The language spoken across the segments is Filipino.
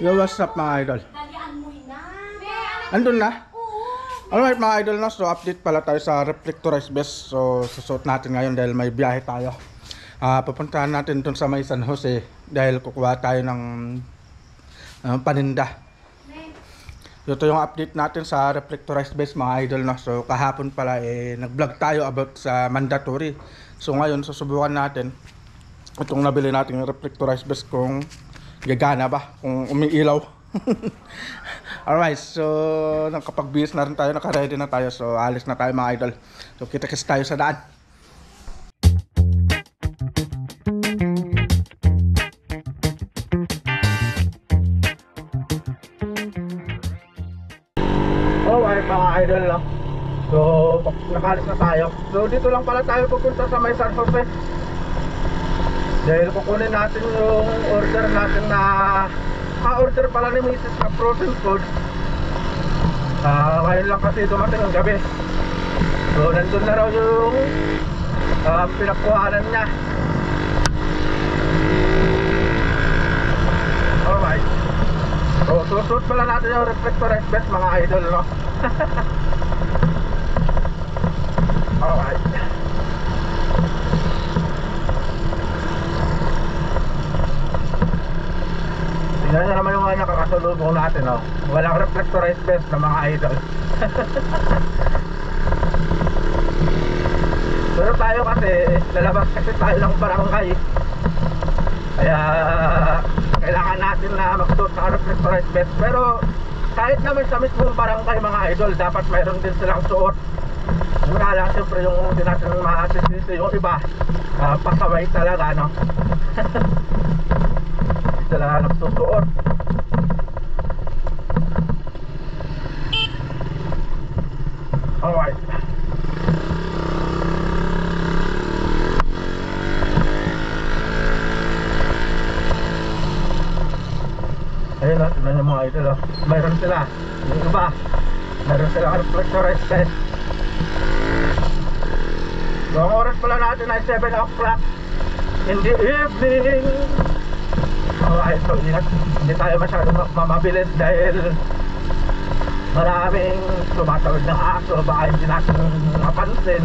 Yo, what's up mga idol? Dalian mo na. Andun na? Oo. Alright mga idol na, so update pala tayo sa reflectorized vest. So susuot natin ngayon dahil may biyahe tayo. Pupuntahan natin dun sa may San Jose dahil kukuha tayo ng paninda. So ito yung update natin sa reflectorized vest mga idol na. So kahapon pala nag-vlog tayo about sa mandatory. So ngayon susubukan natin itong nabili natin yung reflectorized vest kung gagana ba, kung umiilaw. Alright, so nakapag-bis na rin tayo, naka-ready na tayo. So alis na tayo mga idol. So kita-kits tayo sa daan. Alright mga idol, no? So nakalis na tayo. So dito lang pala tayo pupunta sa may San Jose dahil kukunin natin yung order natin na order pala ni Mrs. na frozen food. Ngayon lang kasi dumating ang gabi. So nandun na raw yung pinagkuhanan niya. Alright, so susuot pala natin yung reflectorized vest mga idol, no? Alright, tingnan nyo naman yung mga nakakasalubong natin, no? Walang reflectorized vest na mga idol. Pero tayo kasi lalabas kasi tayo ng barangay, kaya kailangan natin na magsuot ng reflectorized vest. Pero kahit naman sa mismong barangay mga idol, dapat mayroon din silang suot. Yung nga lang siyempre yung hindi natin masisisi yung iba, pasaway talaga, no? Sila nagsusuot. Alright, ayun na, tignan yung mga idol, mayroon sila. Yung iba mayroon sila reflectorized vest. So ang oras pala natin ay 7 o'clock in the evening. Alright, so ingat, hindi tayo masyadong mamabilis dahil maraming tumatawid ng aso, baka hindi natin mapansin.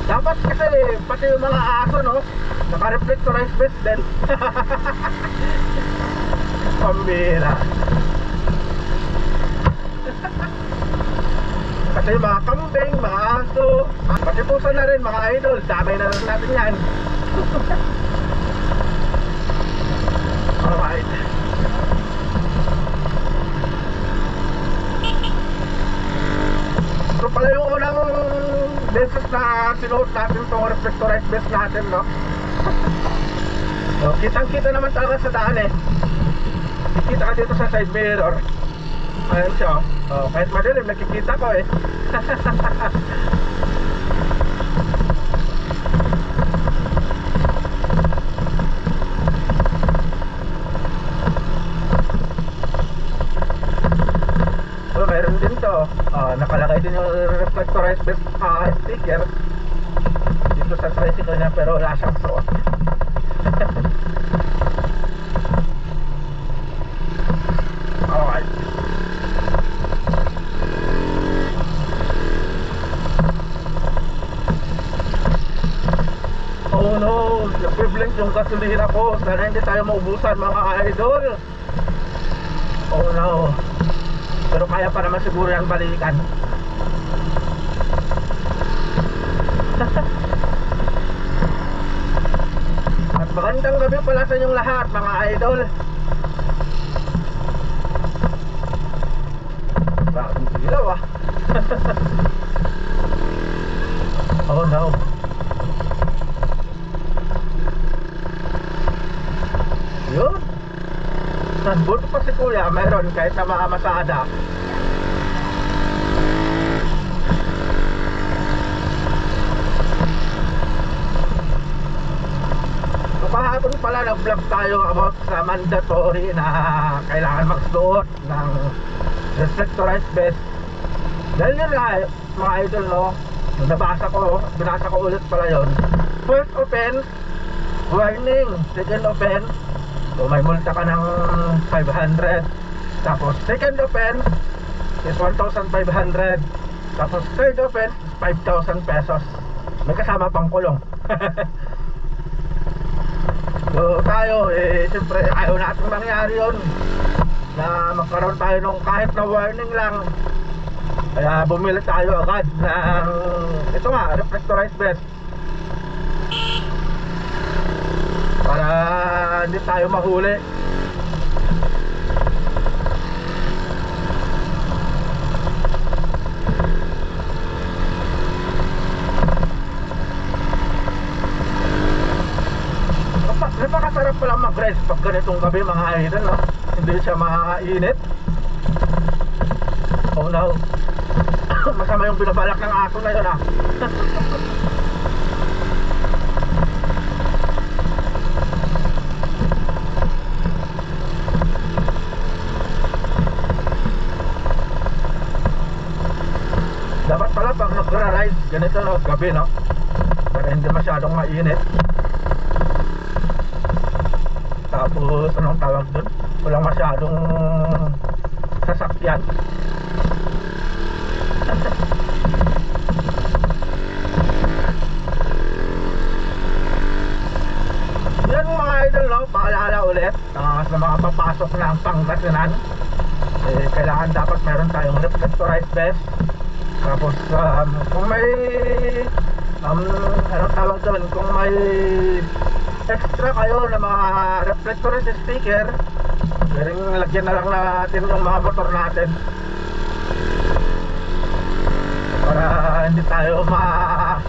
Dapat kasi pati yung mga aso, no, naka-reflectorized vest din. Pambira. Kasi yung mga kambing, mga aso, pati pusa na rin mga idol, damay na rin natin yan. Alright, so pala yung unang beses na sinuot natin itong reflectorized vest natin, no? So kitang kita naman talaga sa daan eh. Kita ka dito sa side mirror. Ayan siya, kahit madilim nakikita ko eh. So meron din to, nakalagay din yung reflectorized vest sticker dito sa tricycle niya, pero wala siyang suot. Alright, oh no, equivalent yung gasolina ko. Sana hindi tayo maubusan mga idol. Oh no, pero kaya pa naman siguro yung balikan. At magandang gabi pala sa inyong lahat mga idol. Bakit ilaw ah. Oh no, yun, nandito pa si kuya, mayroon kahit na makamasada. So kahapon pala nag-vlog tayo about sa mandatory na kailangan magsuot ng reflectorized vest. Dahil yun nga mga idol, no, binasa ko ulit pala yun. First offense, warning. Second offense, So may multa ka ng 500. Tapos second offense is 1,500. Tapos third offense is 5,000 pesos. May kasama pang kulong. So tayo siyempre ayaw natin mangyari yun, na magkaroon tayo nung kahit na warning lang. Kaya bumili tayo agad ng ito nga, reflectorized vest, para hindi tayo mahuli. Napakasarap palang mag-rest pag ganitong gabi mga idol, no? Hindi siya mainit. Oh no. Masama yung binabalak ng aso na yun, ah. Dapat pala pag nagra-ride ganito, no, gabi, no, para hindi masyadong mainit. Tapos anong tawag dun, walang masyadong sasakyan. Yan mga idol, no, paalala ulit sa mga papasok ng Pangasinan, kailangan dapat meron tayong reflectorized vest. Tapos kung may anong tawag dun, kung may extra kayo na mga reflectorized sticker, pwedeng lagyan na lang natin yung mga motor natin para hindi tayo ma-aberya,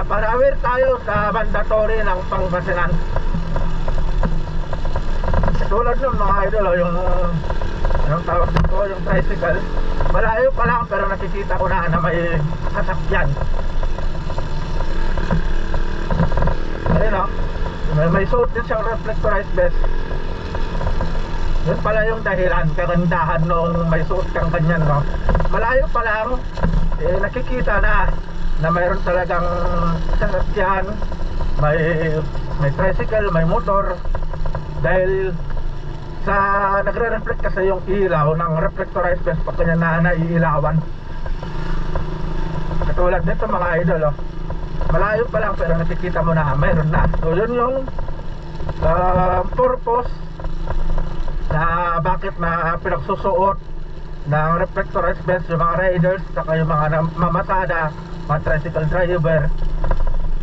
para aware tayo sa mandatory ng Pangasinan. Tulad nun mga idol, yung anong tawag dito, yung tricycle, malayo pa lang pero nakikita ko na may sasakyan. Ayun, no? May suot din siyang reflectorized vest. Yun pala yung dahilan, kagandahan nung may suot kang ganyan, no? Malayo pa lang, nakikita na mayroon talagang sasakyan, may tricycle, may motor. Dahil sa nagre-reflect kasi yung ilaw ng reflectorized vest pag kanya na naiilawan. Katulad nito mga idol, oh. Malayo pa lang pero nakikita mo na mayroon na. So yun yung purpose na bakit na pinagsusuot ng reflectorized vest yung mga riders saka yung mga mamasada, mga tricycle driver.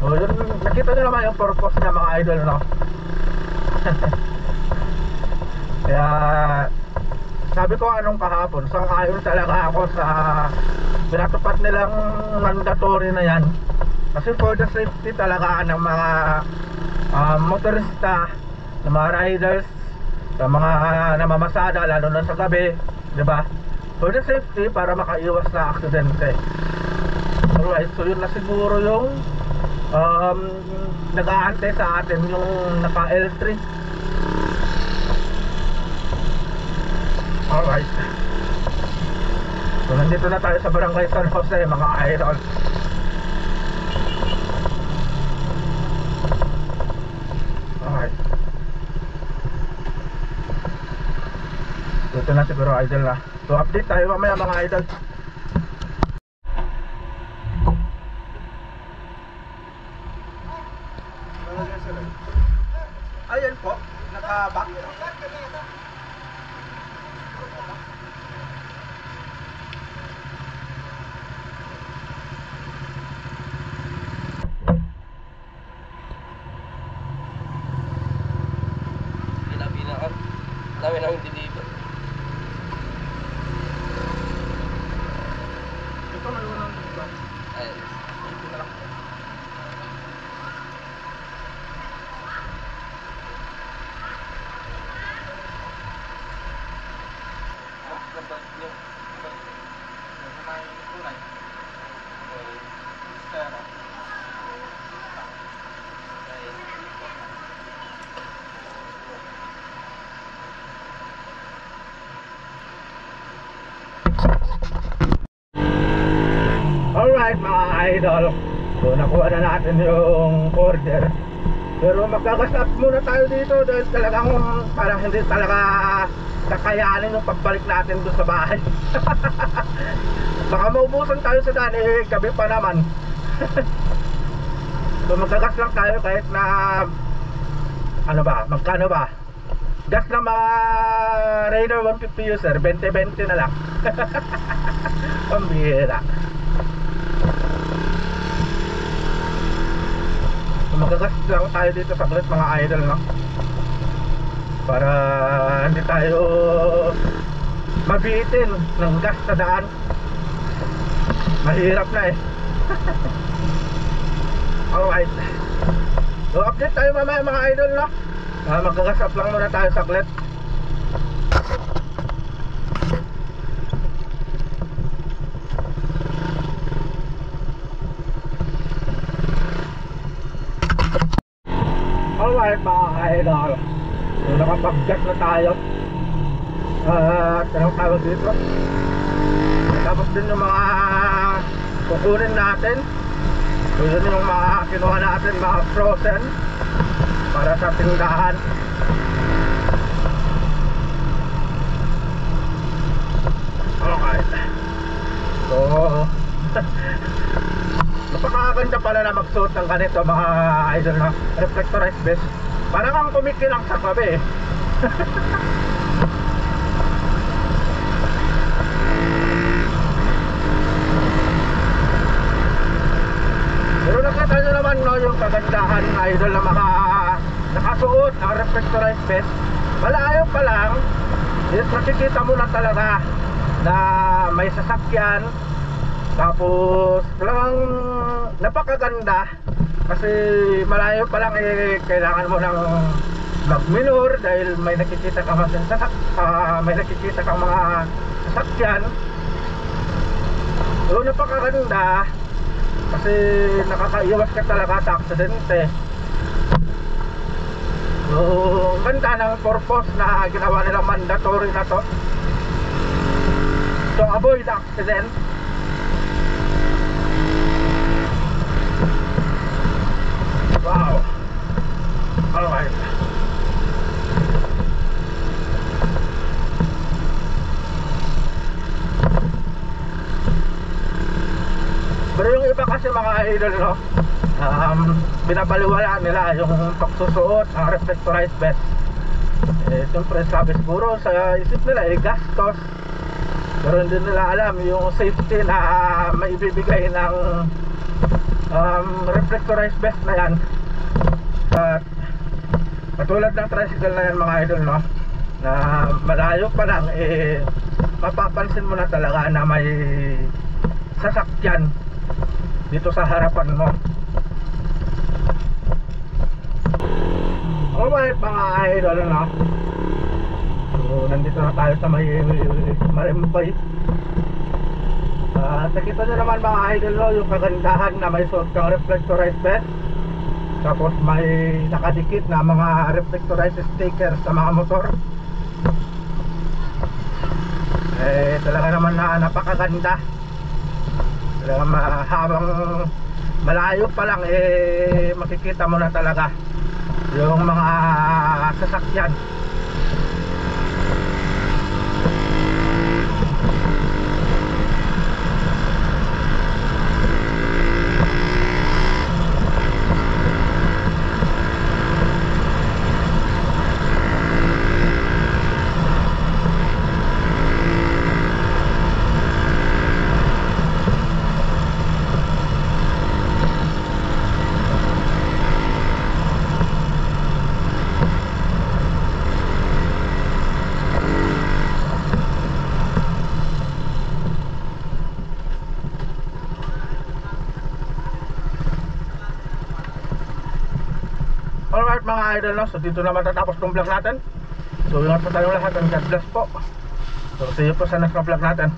So yun, nakita nyo naman yung purpose na mga idol, no? Kaya sabi ko anong kahapon, sang-ayon talaga ako sa pinatupad nilang mandatory na yan. Kasi for the safety talaga ng mga motorista, ng mga riders, sa mga namamasada lalo na sa gabi, di ba? For the safety, para makaiwas sa aksidente. Alright, so yun na siguro yung nag-aantay sa atin, yung naka L3. Alright, so nandito na tayo sa Barangay San Jose mga idol. Alright, dito na siguro idol na. So update tayo mamaya mga idol. Ayan po, naka-back. Dami nang deliver. Ito may unang dito. Ay, Ito na lang. dapat nyo. May kulay. Stero. Alright mga idol, so nakuha na natin yung order. Pero magagas up muna tayo dito dahil talagang parang hindi talaga kakayanin yung pagbalik natin doon sa bahay. Baka maubusan tayo sa daan, eh gabi pa naman. So magagas lang tayo kahit na ano ba, magkano ba? Gas na mga Raider 150 user, 20-20 na lang. Pambihira. Magagas lang tayo dito sa saglit mga idol, no? Para hindi tayo mabitin ng gas sa daan. Mahirap na eh. Alright. So update tayo mamaya mga idol, no? Magagas up lang muna tayo saglit. Alright mga idol, so nakapag-gas na tayo. Anong tawag dito? Tapos din yung mga kukunin natin. So yun yung mga kinuha natin, mga frozen para sa tindahan. Alright. So napakaganda pala na magsuot ng ganito mga idol, na reflectorized vest. Parang kang kumikilang sa gabi eh. Pero nakita nyo naman, no, yung kagandahan idol na mga nakasuot ng reflectorized vest. Malayo pa lang is makikita mo na talaga na may sasakyan. Tapos talagang napakaganda kasi malayo pa lang eh, kailangan mo ng mag-minor dahil may nakikita ka may nakikita kang mga sasakyan. So napakaganda kasi nakakaiwas ka talaga sa aksidente. So ang ganda ng purpose na ginawa nilang mandatory na to, to avoid accident. Wow. Alright. Pero yung iba kasi mga idol, no, binabaliwala nila yung pagsusuot ng reflectorized vest. Eh siyempre sabi siguro sa isip nila eh gastos, pero hindi nila alam yung safety na maibibigay ng reflectorized vest na yan. At katulad ng tricycle na yan mga idol, no, na malayo pa lang eh mapapansin mo na talaga na may sasakyan dito sa harapan mo. Alright mga idol, no, so nandito na tayo sa may Marimbay. Nakita nyo naman mga idol, no, yung kagandahan na may suot kang reflectorized vest. Tapos may nakadikit na mga reflectorized sticker sa mga motor. Eh talaga naman na napakaganda. Talaga habang malayo pa lang eh makikita mo na talaga yung mga sasakyan. Alright mga idol, no? So dito na matatapos tong vlog natin. So ingat po tayong lahat and God bless po. So see you po sa next vlog natin.